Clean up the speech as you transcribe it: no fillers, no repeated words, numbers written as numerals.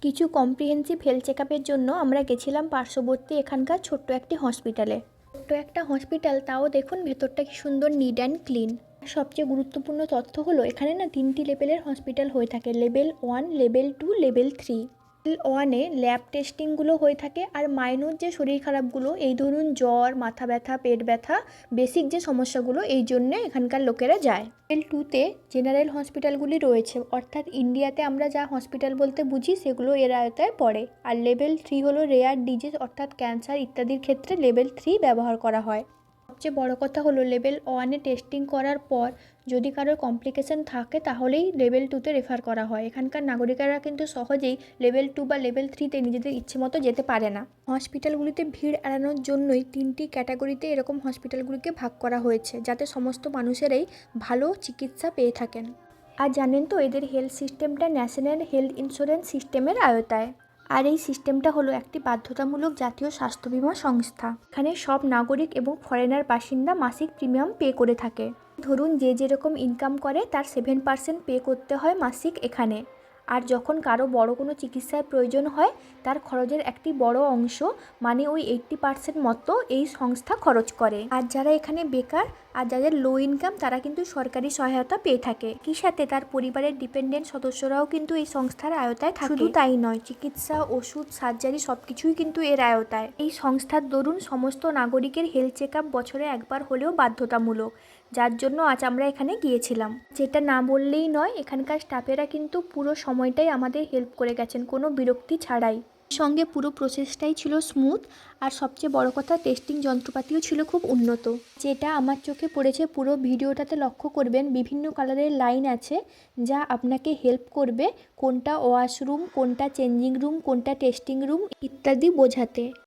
কিছু comprehensive health চেকআপের জন্য আমরা গেছিলাম পার্শ্ববর্তী এখানকার ছোট্ট একটি হসপিটালে। ছোট্ট একটা হসপিটাল, তাও দেখুন ভেতরটা কি সুন্দর নিট অ্যান্ড ক্লিন। সবচেয়ে গুরুত্বপূর্ণ তথ্য হলো এখানে না 3টি লেভেলের হসপিটাল হয়ে থাকে, লেভেল 1, লেভেল 2, লেভেল 3। লেভেল 1-এ ল্যাব টেস্টিংগুলো হয়ে থাকে, আর মাইনর যে শরীর খারাপগুলো, এই ধরুন জ্বর, মাথা ব্যথা, পেট ব্যথা, বেসিক যে সমস্যাগুলো, এই জন্যে এখানকার লোকেরা যায়। লেভেল 2-তে জেনারেল হসপিটালগুলি রয়েছে, অর্থাৎ ইন্ডিয়াতে আমরা যা হসপিটাল বলতে বুঝি সেগুলো এর আওতায় পড়ে। আর লেভেল 3 হলো রেয়ার ডিজিজ অর্থাৎ ক্যান্সার ইত্যাদির ক্ষেত্রে লেভেল 3 ব্যবহার করা হয়। সবচেয়ে বড় কথা হলো লেভেল 1-এ টেস্টিং করার পর যদি কারোর কমপ্লিকেশন থাকে তাহলেই লেভেল 2-তে রেফার করা হয়। এখানকার নাগরিকেরা কিন্তু সহজেই লেভেল 2 বা লেভেল 3-তে নিজেদের ইচ্ছে মতো যেতে পারে না। হসপিটালগুলিতে ভিড় এড়ানোর জন্যই 3টি ক্যাটাগরিতে এরকম হসপিটালগুলিকে ভাগ করা হয়েছে, যাতে সমস্ত মানুষেরাই ভালো চিকিৎসা পেয়ে থাকেন। আর জানেন তো, এদের হেলথ সিস্টেমটা ন্যাশনাল হেলথ ইন্স্যুরেন্স সিস্টেমের আওতায়। আর এই সিস্টেমটা হলো একটি বাধ্যতামূলক জাতীয় স্বাস্থ্য বীমা সংস্থা। এখানে সব নাগরিক এবং ফরেনার বাসিন্দা মাসিক প্রিমিয়াম পে করে থাকে। ধরুন যে যেরকম ইনকাম করে তার 7% পে করতে হয় মাসিক এখানে। আর যখন কারো বড় কোনো চিকিৎসার প্রয়োজন হয় তার খরচের একটি বড় অংশ, মানে ওই 80% মতো এই সংস্থা খরচ করে। আর যারা এখানে বেকার আর যাদের লো ইনকাম, তারা কিন্তু সরকারি সহায়তা পেয়ে থাকে। কি সাথে তার পরিবারের ডিপেন্ডেন্ট সদস্যরাও কিন্তু এই সংস্থার আওতায় থাকে। শুধু তাই নয়, চিকিৎসা, ওষুধ, সার্জারি সবকিছুই কিন্তু এর আওতায়। এই সংস্থার দরুন সমস্ত নাগরিকের হেলথ চেকআপ বছরে একবার হলেও বাধ্যতামূলক, যার জন্য আজ আমরা এখানে গিয়েছিলাম। যেটা না বললেই নয়, এখানকার স্টাফেরা কিন্তু পুরো সময়টাই আমাদের হেল্প করে গেছেন, কোনো বিরক্তি ছাড়াই। সঙ্গে পুরো প্রসেসটাই ছিল স্মুথ, আর সবচেয়ে বড় কথা টেস্টিং যন্ত্রপাতিও ছিল খুব উন্নত। যেটা আমার চোখে পড়েছে, পুরো ভিডিওটাতে লক্ষ্য করবেন বিভিন্ন কালারের লাইন আছে, যা আপনাকে হেল্প করবে কোনটা ওয়াশরুম, কোনটা চেঞ্জিং রুম, কোনটা টেস্টিং রুম ইত্যাদি বোঝাতে।